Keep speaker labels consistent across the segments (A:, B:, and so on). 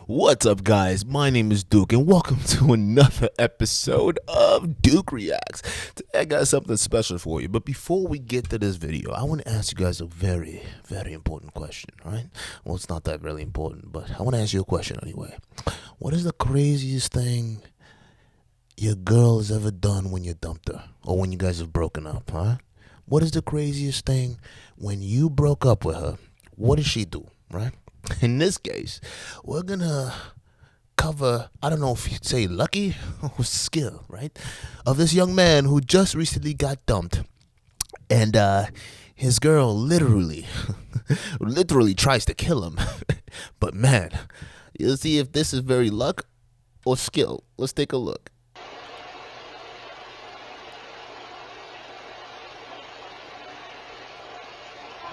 A: What's up, guys? My name is Duke, and welcome to another episode of Duke Reacts. Today I got something special for you, but before we get to this video, I want to ask you guys a very, very important question, alright? Well, it's not that really important, but I want to ask you a question anyway. What is the craziest thing your girl has ever done when you dumped her, or when you guys have broken up, huh? What is the craziest thing when you broke up with her? What did she do, right? In this case, we're gonna cover, I don't know if you'd say lucky or skill, right? Of this young man who just recently got dumped. And his girl literally tries to kill him. But man, you'll see if this is very luck or skill. Let's take a look.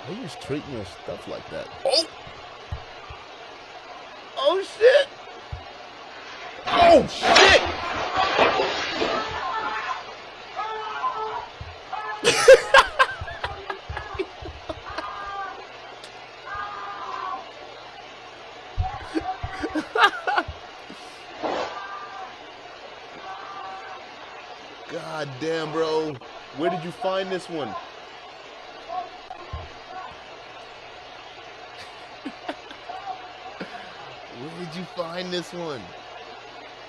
A: Why are you just treating your stuff like that? Oh! Oh shit! Oh shit! God damn, bro. Where did you find this one? Where did you find this one?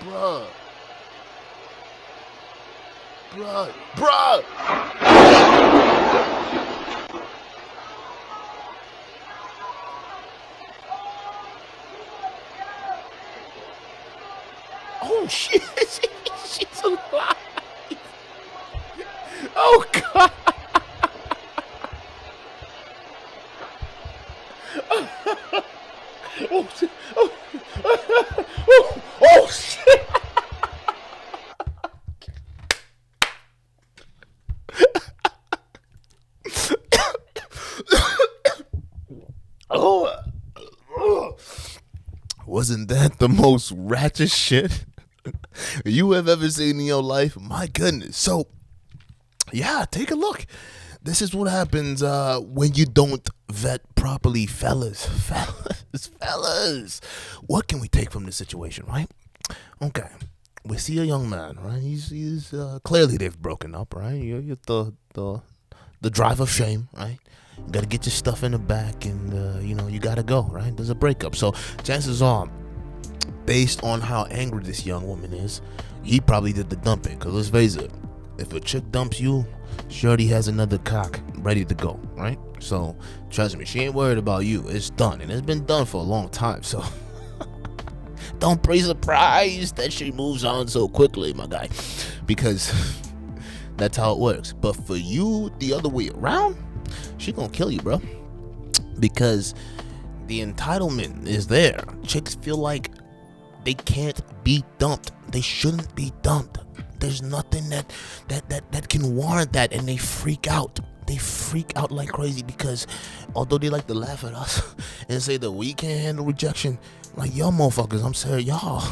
A: Bruh. Bruh. Bruh! Oh shit! She's alive! Oh god! Oh shit! Oh, oh shit! Oh, wasn't that the most ratchet shit you have ever seen in your life? My goodness. So, yeah, take a look. This is what happens when you don't vet properly, fellas. Fellas. What can we take from this situation, right? Okay. We see a young man, right? He's clearly they've broken up, right? You're the drive of shame, right? You gotta get your stuff in the back, and you gotta go, right? There's a breakup, so chances are, based on how angry this young woman is, he probably did the dumping. Cause let's face it, if a chick dumps you, she already has another cock ready to go, right? So trust me, she ain't worried about you. It's done, and it's been done for a long time. So don't be surprised that she moves on so quickly, my guy, because that's how it works. But for you, the other way around, she gonna kill you, bro, because the entitlement is there. Chicks feel like they can't be dumped. They shouldn't be dumped. There's nothing that can warrant that, and they freak out. They freak out like crazy because although they like to laugh at us and say that we can't handle rejection, like y'all motherfuckers, I'm sorry, y'all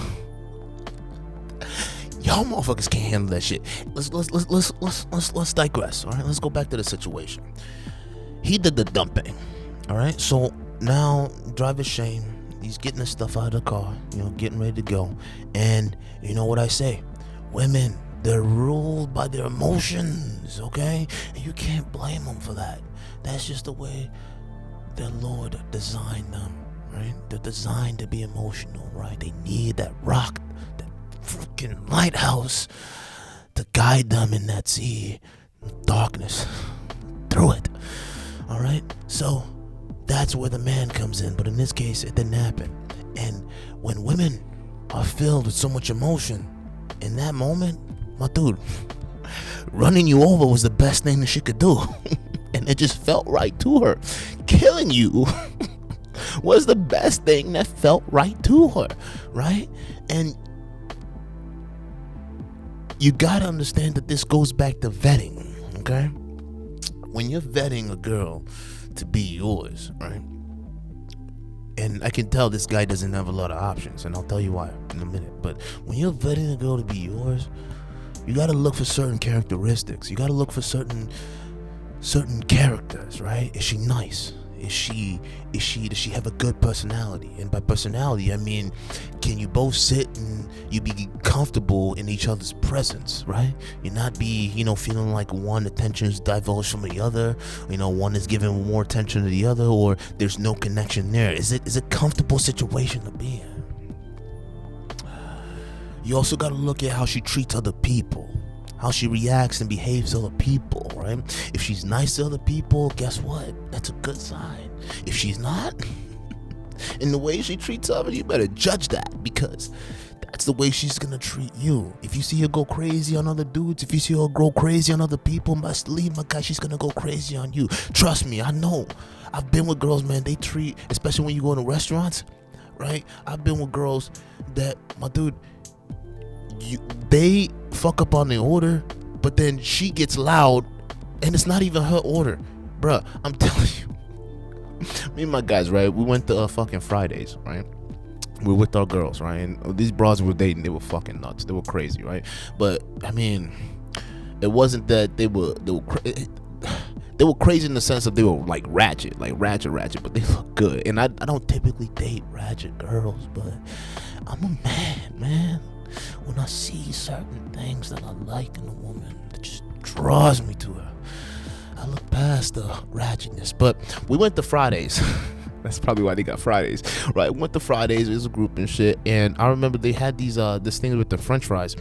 A: motherfuckers can't handle that shit. Let's digress. All right, let's go back to the situation. He did the dumping. All right, so now driver's shame. He's getting the stuff out of the car, getting ready to go. And you know what I say? Women, they're ruled by their emotions, okay? And you can't blame them for that. That's just the way their Lord designed them, right? They're designed to be emotional, right? They need that rock, that freaking lighthouse to guide them in that sea, darkness, through it, all right? So that's where the man comes in, but in this case, it didn't happen. And when women are filled with so much emotion, in that moment, my dude, running you over was the best thing that she could do. And it just felt right to her. Killing you was the best thing that felt right to her, right? And you gotta understand that this goes back to vetting, okay? When you're vetting a girl to be yours, right? And I can tell this guy doesn't have a lot of options, and I'll tell you why in a minute. But when you're vetting a girl to be yours, you gotta look for certain characteristics. You gotta look for certain characters, right? Is she nice? Does she have a good personality? And by personality, I mean, can you both sit and you be comfortable in each other's presence, right? You not be, feeling like one attention is divulged from the other, one is giving more attention to the other, or there's no connection there. Is it a comfortable situation to be in? You also got to look at how she treats other people, how she reacts and behaves to other people, right? If she's nice to other people, guess what? That's a good sign. If she's not, in the way she treats others, you better judge that, because that's the way she's gonna treat you. If you see her go crazy on other dudes, if you see her go crazy on other people, must leave, my guy, she's gonna go crazy on you. Trust me, I know. I've been with girls, man, they treat, especially when you go to restaurants, right? I've been with girls that, my dude, they fuck up on the order, but then she gets loud and it's not even her order. Bruh, I'm telling you. Me and my guys, right? We went to fucking Fridays, right? We were with our girls, right? And these bras we were dating, they were fucking nuts. They were crazy, right? But I mean, it wasn't that they were crazy in the sense that they were like ratchet, but they look good. And I don't typically date ratchet girls, but I'm a man. When I see certain things that I like in a woman, that just draws me to her, I look past the ratchetness. But we went to Fridays. That's probably why they got Fridays, right? We went to Fridays. It was a group and shit. And I remember they had these this thing with the French fries,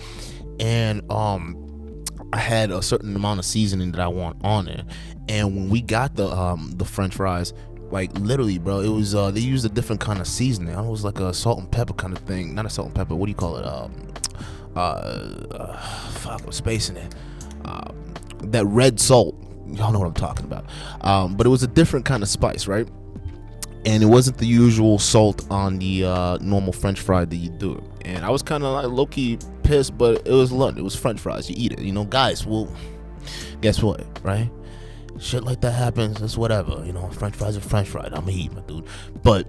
A: and I had a certain amount of seasoning that I want on it. And when we got the French fries, like literally, bro, it was they used a different kind of seasoning. It was like a salt and pepper kind of thing. Not a salt and pepper. What do you call it? Fuck, I'm spacing it. That red salt. Y'all know what I'm talking about. But it was a different kind of spice, right? And it wasn't the usual salt on the normal French fry that you do. And I was kind of like low-key pissed, but it was London. It was French fries. You eat it, guys. Well, guess what, right? Shit like that happens. It's whatever, French fries are French fries. I'ma eat, my dude. But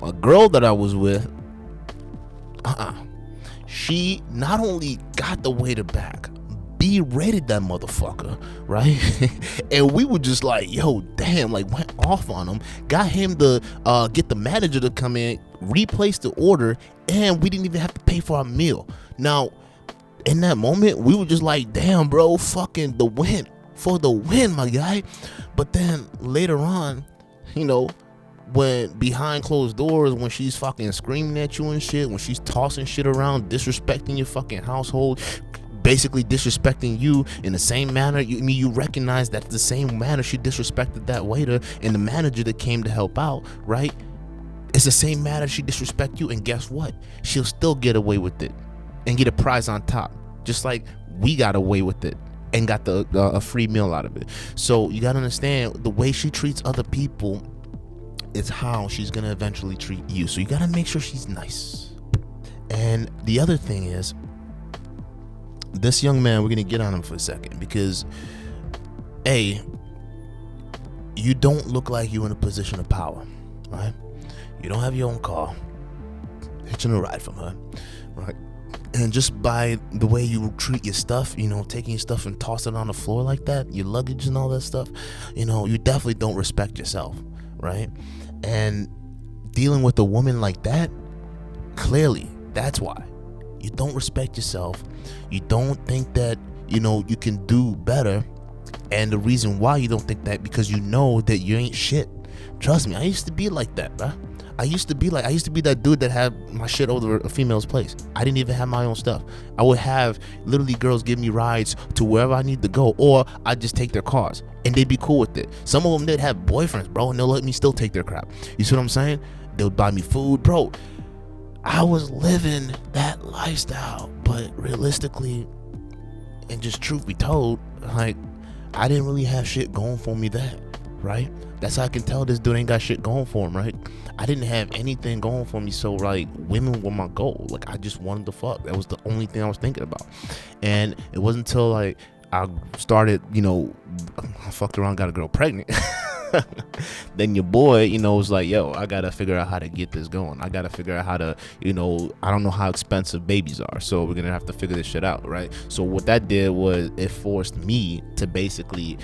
A: a girl that I was with, she not only got the waiter back, berated that motherfucker, right? And we were just like, yo, damn, like went off on him, got him to get the manager to come in, replace the order, and we didn't even have to pay for our meal. Now, in that moment, we were just like, damn, bro, fucking the win, for the win, my guy. But then later on, when behind closed doors, when she's fucking screaming at you and shit, when she's tossing shit around, disrespecting your fucking household, basically disrespecting you in the same manner, you recognize that the same manner she disrespected that waiter and the manager that came to help out, right? It's the same manner she disrespect you, and guess what? She'll still get away with it and get a prize on top, just like we got away with it and got a free meal out of it. So you gotta understand, the way she treats other people is how she's gonna eventually treat you. So you gotta make sure she's nice. And the other thing is, this young man, we're gonna get on him for a second, because A, you don't look like you're in a position of power, right? You don't have your own car, hitching a ride from her, right? And just by the way you treat your stuff, taking your stuff and tossing it on the floor like that, your luggage and all that stuff, you definitely don't respect yourself, right? And dealing with a woman like that, clearly, that's why. You don't respect yourself. You don't think that, you can do better. And the reason why you don't think that, because you know that you ain't shit. Trust me, I used to be like that, bro. I used to be that dude that had my shit over a female's place. I didn't even have my own stuff. I would have literally girls give me rides to wherever I need to go, or I'd just take their cars and they'd be cool with it. Some of them did have boyfriends, bro, and they'll let me still take their crap. You see what I'm saying? They'll buy me food, bro. I was living that lifestyle, but realistically, and just truth be told, like, I didn't really have shit going for me that, right? That's how I can tell this dude ain't got shit going for him, right? I didn't have anything going for me, so like, women were my goal. Like, I just wanted to fuck. That was the only thing I was thinking about. And it wasn't until like I started, I fucked around, got a girl pregnant. Then your boy, was like, yo, I gotta figure out how to get this going. I gotta figure out how to, I don't know how expensive babies are, so we're gonna have to figure this shit out, right? So what that did was it forced me to basically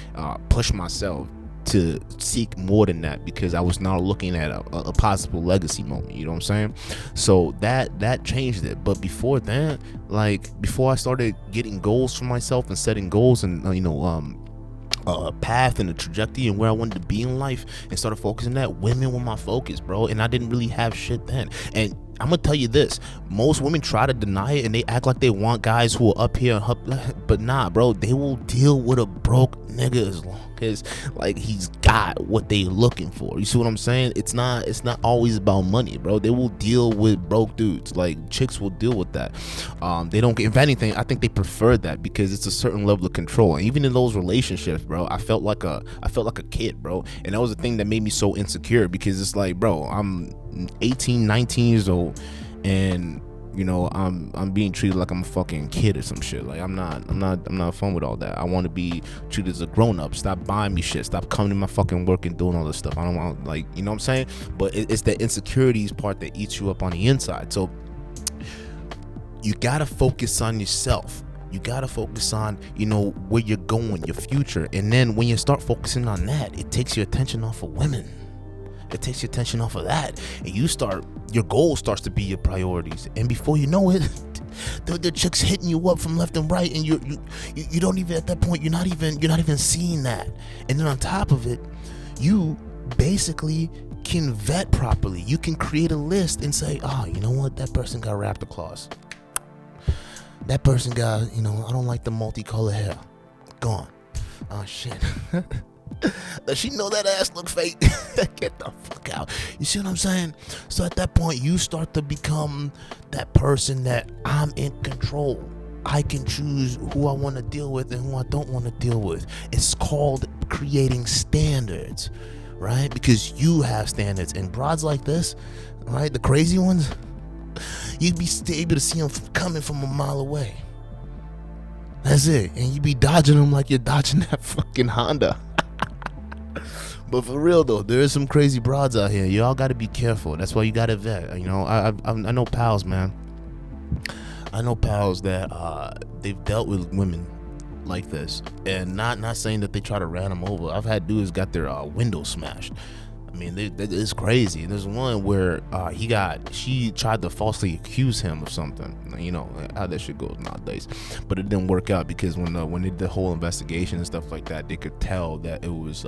A: push myself to seek more than that, because I was now looking at a possible legacy moment. You know what I'm saying? So that changed it. But before that, like before I started getting goals for myself and setting goals and path and the trajectory and where I wanted to be in life, and started focusing on that, women were my focus, bro. And I didn't really have shit then. And I'm gonna tell you this, most women try to deny it and they act like they want guys who are up here and up, but nah, bro, they will deal with a broke nigga as long as like he's got what they looking for. You see what I'm saying? It's not always about money, bro. They will deal with broke dudes. Like chicks will deal with that. They don't, if anything, I think they prefer that because it's a certain level of control. And even in those relationships, bro, I felt like a kid, bro. And that was the thing that made me so insecure, because it's like, bro, I'm 18, 19 years old, and you know, I'm being treated like I'm a fucking kid or some shit. Like I'm not fun with all that. I want to be treated as a grown up. Stop buying me shit. Stop coming to my fucking work and doing all this stuff. I don't want, like, you know what I'm saying? But it's the insecurities part that eats you up on the inside. So you gotta focus on yourself. You gotta focus on, you know, where you're going, your future. And then when you start focusing on that, it takes your attention off of women. It takes your attention off of that, and your goal starts to be your priorities. And before you know it, the chicks hitting you up from left and right, and you don't even, at that point, you're not even seeing that. And then on top of it, you basically can vet properly. You can create a list and say, oh, you know what, that person got raptor claws. That person got, you know, I don't like the multicolored hair. Gone. Oh shit. Does she know that ass look fake? Get the fuck out. You see what I'm saying? So at that point, you start to become that person that I'm in control. I can choose who I want to deal with and who I don't want to deal with. It's called creating standards, right? Because you have standards. And broads like this, right, the crazy ones, you'd be able to see them coming from a mile away. That's it. And you'd be dodging them like you're dodging that fucking Honda. But for real though, there is some crazy broads out here. Y'all got to be careful. That's why you got to vet. You know, I know pals, man. I know pals that they've dealt with women like this, and not saying that they try to ran them over. I've had dudes got their window smashed. I mean, it's crazy. There's one where she tried to falsely accuse him of something. You know how that shit goes nowadays. But it didn't work out, because when they did the whole investigation and stuff like that, they could tell that it was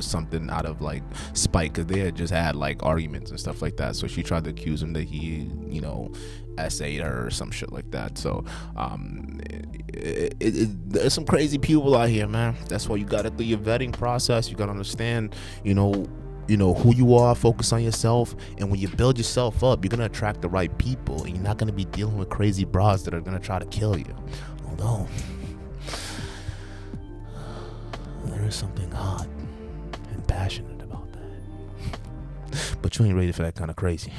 A: something out of like spite, because they had just had like arguments and stuff like that. So she tried to accuse him that he, you know, essayed her or some shit like that. So there's some crazy people out here, man. That's why you gotta do your vetting process. You gotta understand, you know who you are, focus on yourself, and when you build yourself up, you're gonna attract the right people, and you're not gonna be dealing with crazy bras that are gonna try to kill you. Although there is something hot and passionate about that, but you ain't ready for that kind of crazy.